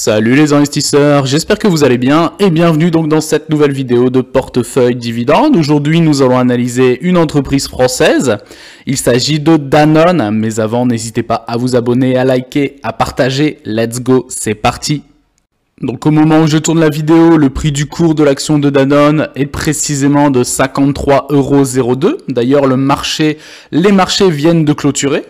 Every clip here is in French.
Salut les investisseurs, j'espère que vous allez bien et bienvenue donc dans cette nouvelle vidéo de portefeuille dividende. Aujourd'hui nous allons analyser une entreprise française, il s'agit de Danone, mais avant n'hésitez pas à vous abonner, à liker, à partager, let's go, c'est parti. Donc au moment où je tourne la vidéo, le prix du cours de l'action de Danone est précisément de 53,02 €. D'ailleurs les marchés viennent de clôturer.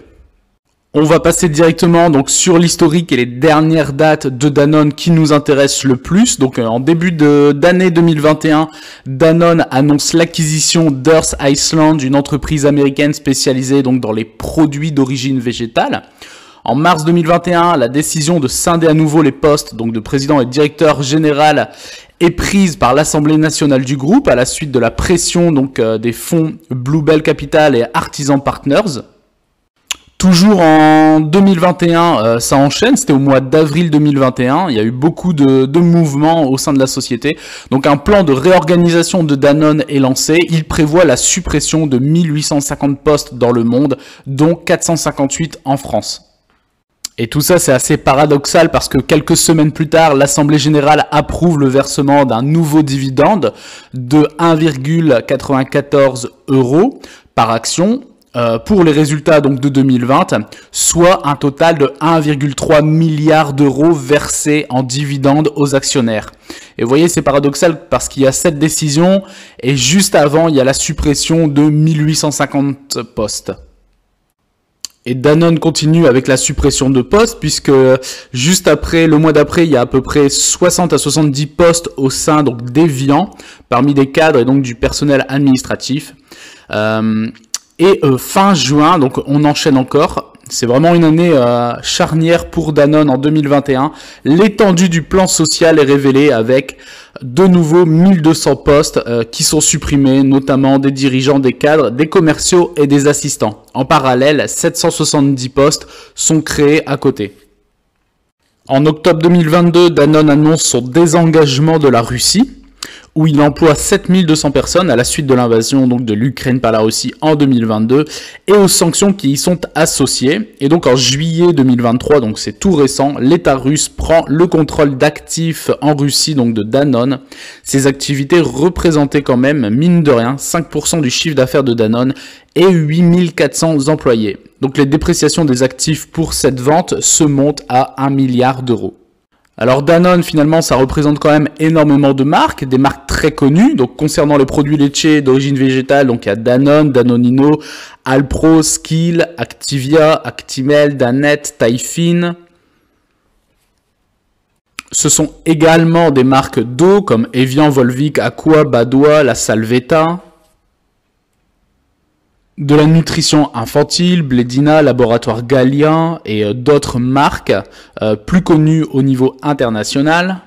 On va passer directement donc sur l'historique et les dernières dates de Danone qui nous intéressent le plus. Donc en début d'année 2021, Danone annonce l'acquisition d'Earth Iceland, une entreprise américaine spécialisée donc dans les produits d'origine végétale. En mars 2021, la décision de scinder à nouveau les postes donc de président et directeur général est prise par l'Assemblée nationale du groupe à la suite de la pression donc des fonds Bluebell Capital et Artisan Partners. Toujours en 2021, ça enchaîne, c'était au mois d'avril 2021, il y a eu beaucoup de mouvements au sein de la société. Donc un plan de réorganisation de Danone est lancé, il prévoit la suppression de 1850 postes dans le monde, dont 458 en France. Et tout ça c'est assez paradoxal parce que quelques semaines plus tard, l'Assemblée générale approuve le versement d'un nouveau dividende de 1,94 € par action. Pour les résultats donc de 2020, soit un total de 1,3 milliard d'euros versés en dividendes aux actionnaires. Et vous voyez, c'est paradoxal parce qu'il y a cette décision et juste avant, il y a la suppression de 1850 postes. Et Danone continue avec la suppression de postes puisque juste après, le mois d'après, il y a à peu près 60 à 70 postes au sein donc d'Evian, parmi des cadres et donc du personnel administratif. Et fin juin, donc on enchaîne encore, c'est vraiment une année charnière pour Danone en 2021. L'étendue du plan social est révélée avec de nouveau 1200 postes qui sont supprimés, notamment des dirigeants, des cadres, des commerciaux et des assistants. En parallèle, 770 postes sont créés à côté. En octobre 2022, Danone annonce son désengagement de la Russie, où il emploie 7200 personnes à la suite de l'invasion donc de l'Ukraine par la Russie en 2022 et aux sanctions qui y sont associées. Et donc en juillet 2023, donc c'est tout récent, l'État russe prend le contrôle d'actifs en Russie, donc de Danone. Ces activités représentaient quand même, mine de rien, 5% du chiffre d'affaires de Danone et 8400 employés. Donc les dépréciations des actifs pour cette vente se montent à 1 milliard d'euros. Alors Danone, finalement, ça représente quand même énormément de marques, des marques très connues. Donc concernant les produits laitiers d'origine végétale, donc il y a Danone, Danonino, Alpro, Skill, Activia, Actimel, Danette, Taillefine. Ce sont également des marques d'eau comme Evian, Volvic, Aqua, Badois, La Salvetta. De la nutrition infantile, Blédina, Laboratoire Galien et d'autres marques plus connues au niveau international.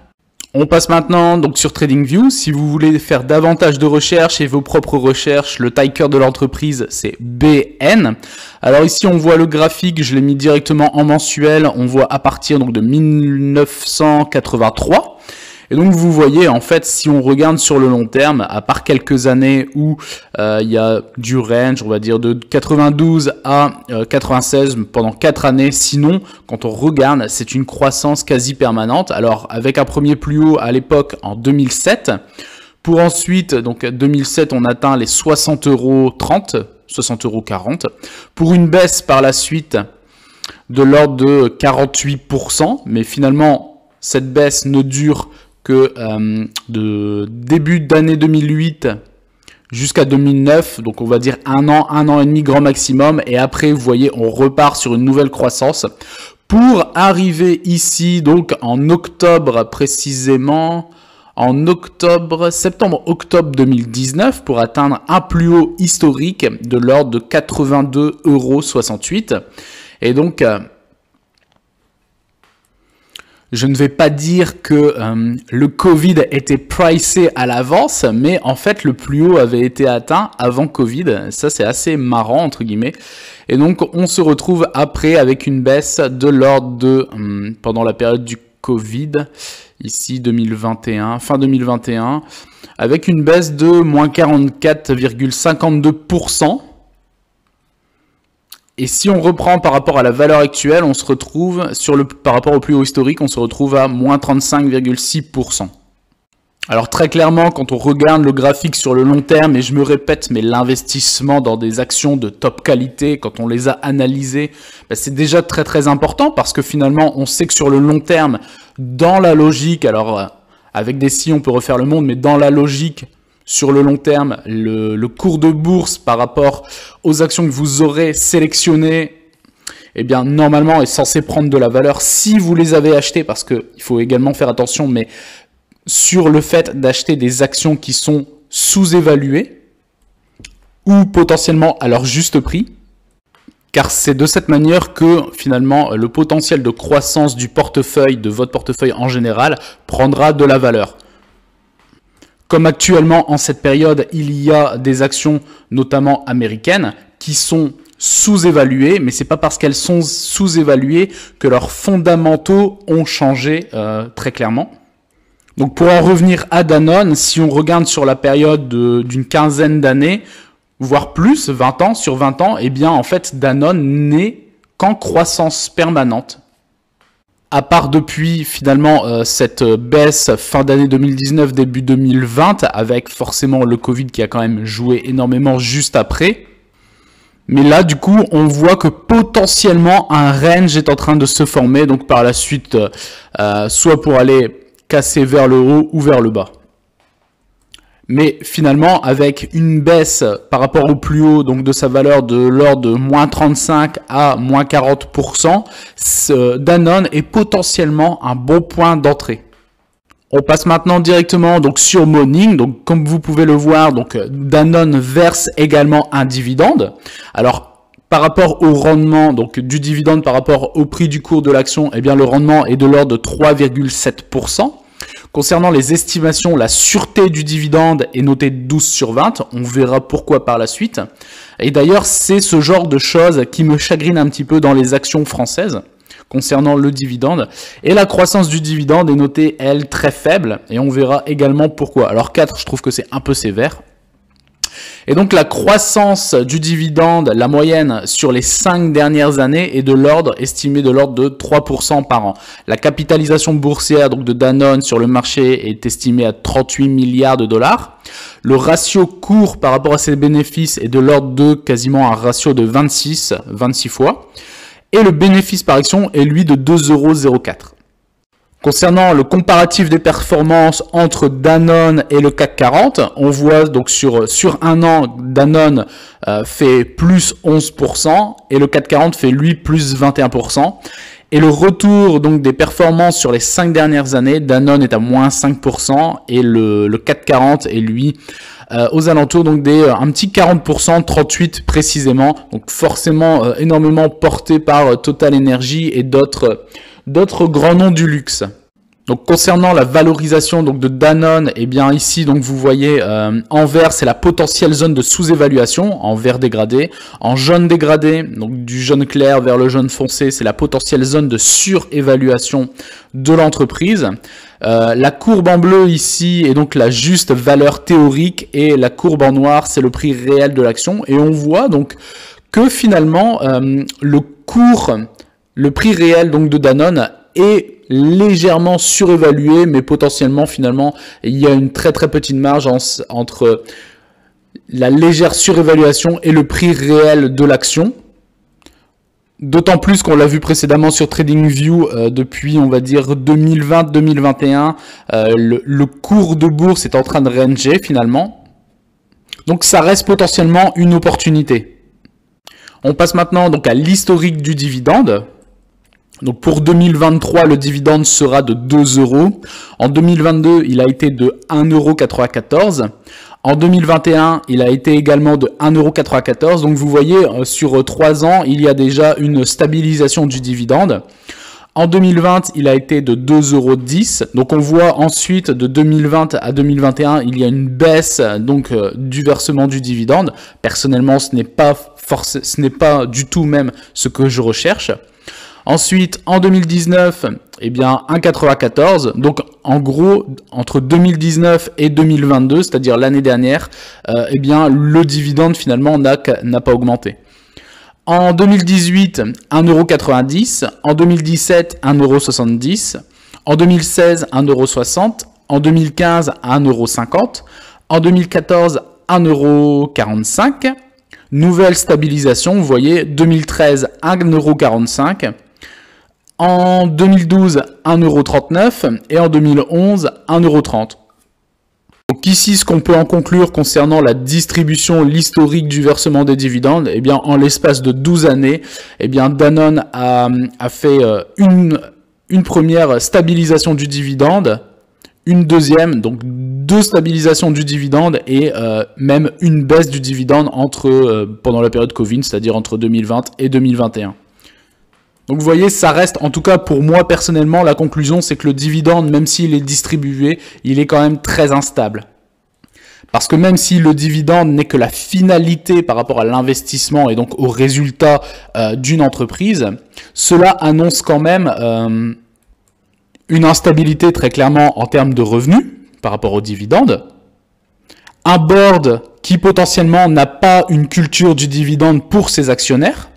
On passe maintenant donc sur TradingView. Si vous voulez faire davantage de recherches et vos propres recherches, le ticker de l'entreprise c'est BN. Alors ici on voit le graphique, je l'ai mis directement en mensuel, on voit à partir donc de 1983. Et donc vous voyez en fait si on regarde sur le long terme, à part quelques années où il y a du range, on va dire de 92 à 96 pendant 4 années, sinon quand on regarde c'est une croissance quasi permanente. Alors avec un premier plus haut à l'époque en 2007, pour ensuite donc 2007 on atteint les 60,30 €, 60,40 €, pour une baisse par la suite de l'ordre de 48%, mais finalement cette baisse ne dure que de début d'année 2008 jusqu'à 2009, donc on va dire un an et demi grand maximum, et après vous voyez on repart sur une nouvelle croissance pour arriver ici donc en octobre précisément, en septembre-octobre 2019 pour atteindre un plus haut historique de l'ordre de 82,68 €. Et donc je ne vais pas dire que le Covid était pricé à l'avance, mais en fait le plus haut avait été atteint avant Covid. Ça c'est assez marrant entre guillemets. Et donc on se retrouve après avec une baisse de l'ordre de, pendant la période du Covid, ici 2021, fin 2021, avec une baisse de moins 44,52%. Et si on reprend par rapport à la valeur actuelle, on se retrouve, par rapport au plus haut historique, on se retrouve à moins 35,6%. Alors très clairement, quand on regarde le graphique sur le long terme, et je me répète, mais l'investissement dans des actions de top qualité, quand on les a analysées, c'est déjà très très important parce que finalement, on sait que sur le long terme, dans la logique, alors avec des si on peut refaire le monde, mais dans la logique, sur le long terme, le cours de bourse par rapport aux actions que vous aurez sélectionnées, eh bien normalement est censé prendre de la valeur si vous les avez achetées, parce qu'il faut également faire attention, mais sur le fait d'acheter des actions qui sont sous-évaluées ou potentiellement à leur juste prix, car c'est de cette manière que finalement le potentiel de croissance du portefeuille, de votre portefeuille en général, prendra de la valeur. Comme actuellement en cette période, il y a des actions notamment américaines qui sont sous-évaluées, mais c'est pas parce qu'elles sont sous-évaluées que leurs fondamentaux ont changé très clairement. Donc pour en revenir à Danone, si on regarde sur la période d'une quinzaine d'années, voire plus, 20 ans, sur 20 ans, eh bien en fait Danone n'est qu'en croissance permanente. À part depuis finalement cette baisse fin d'année 2019, début 2020, avec forcément le Covid qui a quand même joué énormément juste après. Mais là, du coup, on voit que potentiellement un range est en train de se former, donc par la suite, soit pour aller casser vers le haut ou vers le bas. Mais finalement, avec une baisse par rapport au plus haut, donc de sa valeur de l'ordre de moins 35 à moins 40%, Danone est potentiellement un bon point d'entrée. On passe maintenant directement donc sur Morning. Donc comme vous pouvez le voir, donc Danone verse également un dividende. Alors par rapport au rendement donc du dividende par rapport au prix du cours de l'action, eh bien le rendement est de l'ordre de 3,7%. Concernant les estimations, la sûreté du dividende est notée 12 sur 20. On verra pourquoi par la suite. Et d'ailleurs, c'est ce genre de choses qui me chagrine un petit peu dans les actions françaises concernant le dividende. Et la croissance du dividende est notée, elle, très faible. Et on verra également pourquoi. Alors 4, je trouve que c'est un peu sévère. Et donc la croissance du dividende, la moyenne sur les 5 dernières années est de l'ordre, estimée de l'ordre de 3% par an. La capitalisation boursière donc de Danone sur le marché est estimée à 38 milliards de dollars. Le ratio cours par rapport à ses bénéfices est de l'ordre de quasiment un ratio de 26 fois. Et le bénéfice par action est lui de 2,04 €. Concernant le comparatif des performances entre Danone et le CAC 40, on voit donc sur un an, Danone fait plus 11% et le CAC 40 fait lui plus 21%. Et le retour donc des performances sur les 5 dernières années, Danone est à moins 5% et le CAC 40 est lui aux alentours donc des un petit 40%, 38 précisément. Donc forcément énormément porté par Total Energy et d'autres grands noms du luxe. Donc concernant la valorisation donc de Danone, eh bien ici donc vous voyez en vert c'est la potentielle zone de sous-évaluation en vert dégradé, en jaune dégradé donc du jaune clair vers le jaune foncé c'est la potentielle zone de surévaluation de l'entreprise. La courbe en bleu ici est donc la juste valeur théorique et la courbe en noir c'est le prix réel de l'action et on voit donc que finalement le prix réel donc de Danone est légèrement surévalué, mais potentiellement finalement il y a une très très petite marge entre la légère surévaluation et le prix réel de l'action. D'autant plus qu'on l'a vu précédemment sur TradingView depuis on va dire 2020-2021, le cours de bourse est en train de ranger finalement. Donc ça reste potentiellement une opportunité. On passe maintenant donc à l'historique du dividende. Donc pour 2023, le dividende sera de 2 €. En 2022, il a été de 1,94 €. En 2021, il a été également de 1,94 €. Donc vous voyez, sur 3 ans, il y a déjà une stabilisation du dividende. En 2020, il a été de 2,10 €. Donc on voit ensuite de 2020 à 2021, il y a une baisse donc du versement du dividende. Personnellement, ce n'est pas du tout même ce que je recherche. Ensuite, en 2019, eh bien 1,94. Donc en gros, entre 2019 et 2022, c'est-à-dire l'année dernière, eh bien le dividende finalement n'a pas augmenté. En 2018, 1,90 €. En 2017, 1,70 €. En 2016, 1,60 €. En 2015, 1,50 €. En 2014, 1,45 €. Nouvelle stabilisation, vous voyez, 2013, 1,45 €. En 2012, 1,39 € et en 2011, 1,30 €. Donc ici, ce qu'on peut en conclure concernant la distribution, l'historique du versement des dividendes, eh bien, en l'espace de 12 années, eh bien, Danone a fait une première stabilisation du dividende, une deuxième, donc 2 stabilisations du dividende et même une baisse du dividende pendant la période Covid, c'est-à-dire entre 2020 et 2021. Donc vous voyez, ça reste, en tout cas pour moi personnellement, la conclusion c'est que le dividende, même s'il est distribué, il est quand même très instable. Parce que même si le dividende n'est que la finalité par rapport à l'investissement et donc au résultat d'une entreprise, cela annonce quand même une instabilité très clairement en termes de revenus par rapport au dividende, un board qui potentiellement n'a pas une culture du dividende pour ses actionnaires,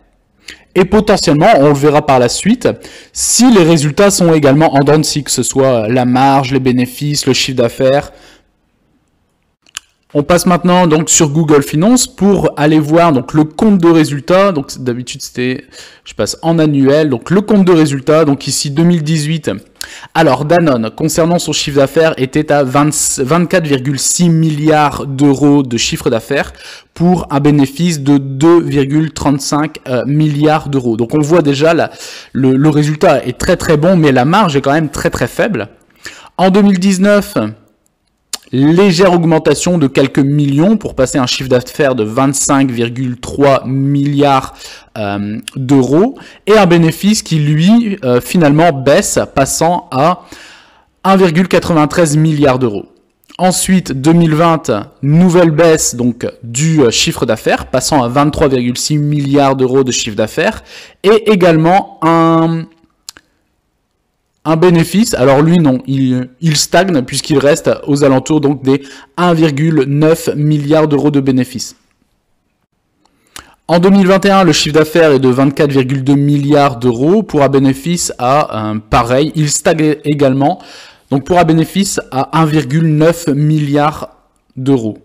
et potentiellement, on le verra par la suite, si les résultats sont également en dents de scie, que ce soit la marge, les bénéfices, le chiffre d'affaires. On passe maintenant donc sur Google Finance pour aller voir donc le compte de résultats. Donc d'habitude je passe en annuel, donc le compte de résultats. Donc ici 2018. Alors Danone, concernant son chiffre d'affaires, était à 24,6 milliards d'euros de chiffre d'affaires pour un bénéfice de 2,35 milliards d'euros. Donc on voit déjà le résultat est très très bon, mais la marge est quand même très très faible. En 2019, légère augmentation de quelques millions pour passer un chiffre d'affaires de 25,3 milliards d'euros et un bénéfice qui lui finalement baisse, passant à 1,93 milliard d'euros. Ensuite 2020, nouvelle baisse donc du chiffre d'affaires, passant à 23,6 milliards d'euros de chiffre d'affaires et également un bénéfice. Alors lui non, il stagne puisqu'il reste aux alentours donc des 1,9 milliard d'euros de bénéfices. En 2021, le chiffre d'affaires est de 24,2 milliards d'euros pour un bénéfice à pareil, il stagne également, donc pour un bénéfice à 1,9 milliard d'euros.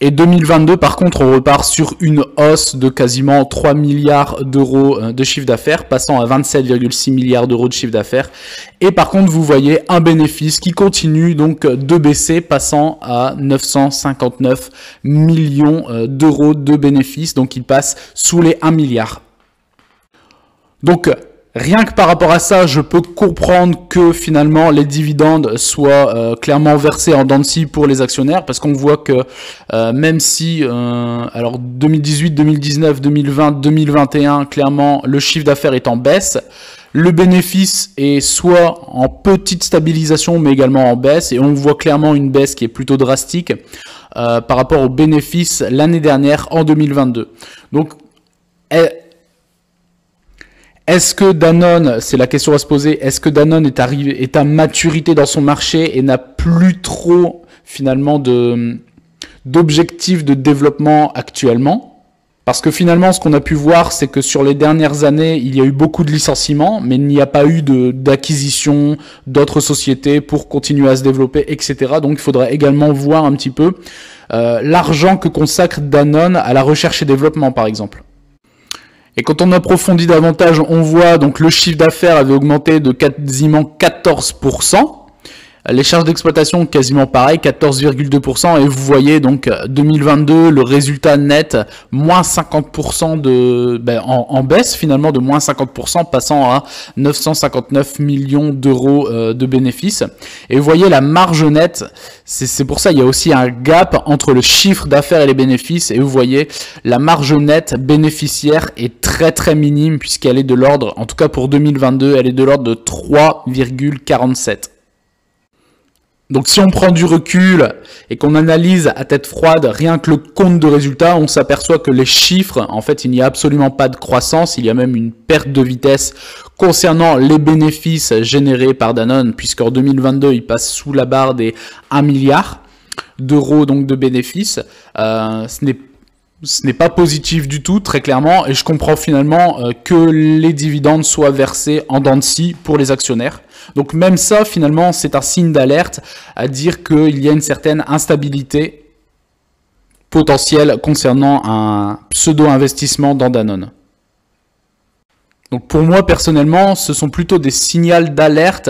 Et 2022, par contre, on repart sur une hausse de quasiment 3 milliards d'euros de chiffre d'affaires, passant à 27,6 milliards d'euros de chiffre d'affaires. Et par contre, vous voyez un bénéfice qui continue donc de baisser, passant à 959 millions d'euros de bénéfices. Donc, il passe sous les 1 milliard. Donc, rien que par rapport à ça, je peux comprendre que finalement les dividendes soient clairement versés en dents de scie pour les actionnaires, parce qu'on voit que même si, alors 2018, 2019, 2020, 2021, clairement le chiffre d'affaires est en baisse, le bénéfice est soit en petite stabilisation mais également en baisse, et on voit clairement une baisse qui est plutôt drastique par rapport au bénéfice l'année dernière en 2022. Donc, est-ce que Danone, c'est la question à se poser, est-ce que Danone est à maturité dans son marché et n'a plus trop finalement d'objectifs de développement actuellement? Parce que finalement, ce qu'on a pu voir, c'est que sur les dernières années, il y a eu beaucoup de licenciements, mais il n'y a pas eu d'acquisition d'autres sociétés pour continuer à se développer, etc. Donc il faudrait également voir un petit peu l'argent que consacre Danone à la recherche et développement, par exemple. Et quand on approfondit davantage, on voit donc le chiffre d'affaires avait augmenté de quasiment 14%. Les charges d'exploitation quasiment pareil, 14,2%. Et vous voyez donc 2022, le résultat net, moins 50% en baisse finalement, de moins 50%, passant à 959 millions d'euros de bénéfices. Et vous voyez la marge nette, c'est pour ça il y a aussi un gap entre le chiffre d'affaires et les bénéfices. Et vous voyez la marge nette bénéficiaire est très très minime, puisqu'elle est de l'ordre, en tout cas pour 2022, elle est de l'ordre de 3,47. Donc si on prend du recul et qu'on analyse à tête froide rien que le compte de résultats, on s'aperçoit que les chiffres, en fait, il n'y a absolument pas de croissance, il y a même une perte de vitesse concernant les bénéfices générés par Danone, puisqu'en 2022, il passe sous la barre des 1 milliard d'euros donc de bénéfices. Ce n'est pas positif du tout, très clairement, et je comprends finalement que les dividendes soient versés en dents de scie pour les actionnaires. Donc même ça, finalement, c'est un signe d'alerte à dire qu'il y a une certaine instabilité potentielle concernant un pseudo-investissement dans Danone. Donc pour moi, personnellement, ce sont plutôt des signaux d'alerte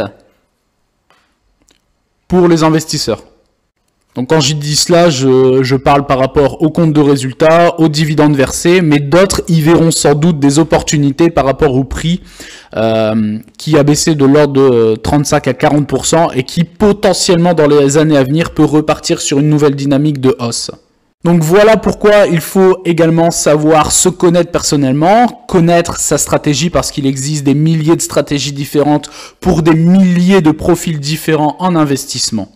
pour les investisseurs. Donc quand je dis cela, je parle par rapport au compte de résultats, aux dividendes versés, mais d'autres y verront sans doute des opportunités par rapport au prix qui a baissé de l'ordre de 35 à 40% et qui potentiellement dans les années à venir peut repartir sur une nouvelle dynamique de hausse. Donc voilà pourquoi il faut également savoir se connaître personnellement, connaître sa stratégie parce qu'il existe des milliers de stratégies différentes pour des milliers de profils différents en investissement.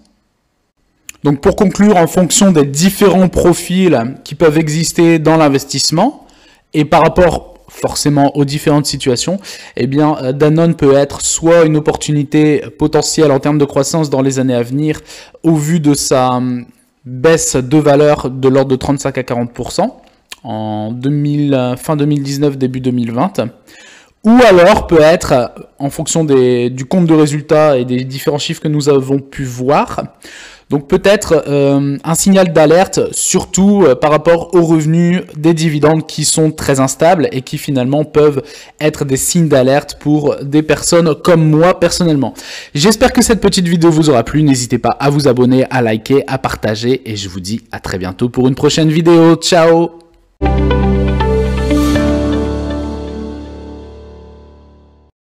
Donc pour conclure, en fonction des différents profils qui peuvent exister dans l'investissement et par rapport forcément aux différentes situations, eh bien Danone peut être soit une opportunité potentielle en termes de croissance dans les années à venir au vu de sa baisse de valeur de l'ordre de 35 à 40% en fin 2019, début 2020. Ou alors peut être, en fonction du compte de résultats et des différents chiffres que nous avons pu voir, donc peut-être un signal d'alerte, surtout par rapport aux revenus des dividendes qui sont très instables et qui finalement peuvent être des signes d'alerte pour des personnes comme moi personnellement. J'espère que cette petite vidéo vous aura plu. N'hésitez pas à vous abonner, à liker, à partager et je vous dis à très bientôt pour une prochaine vidéo. Ciao!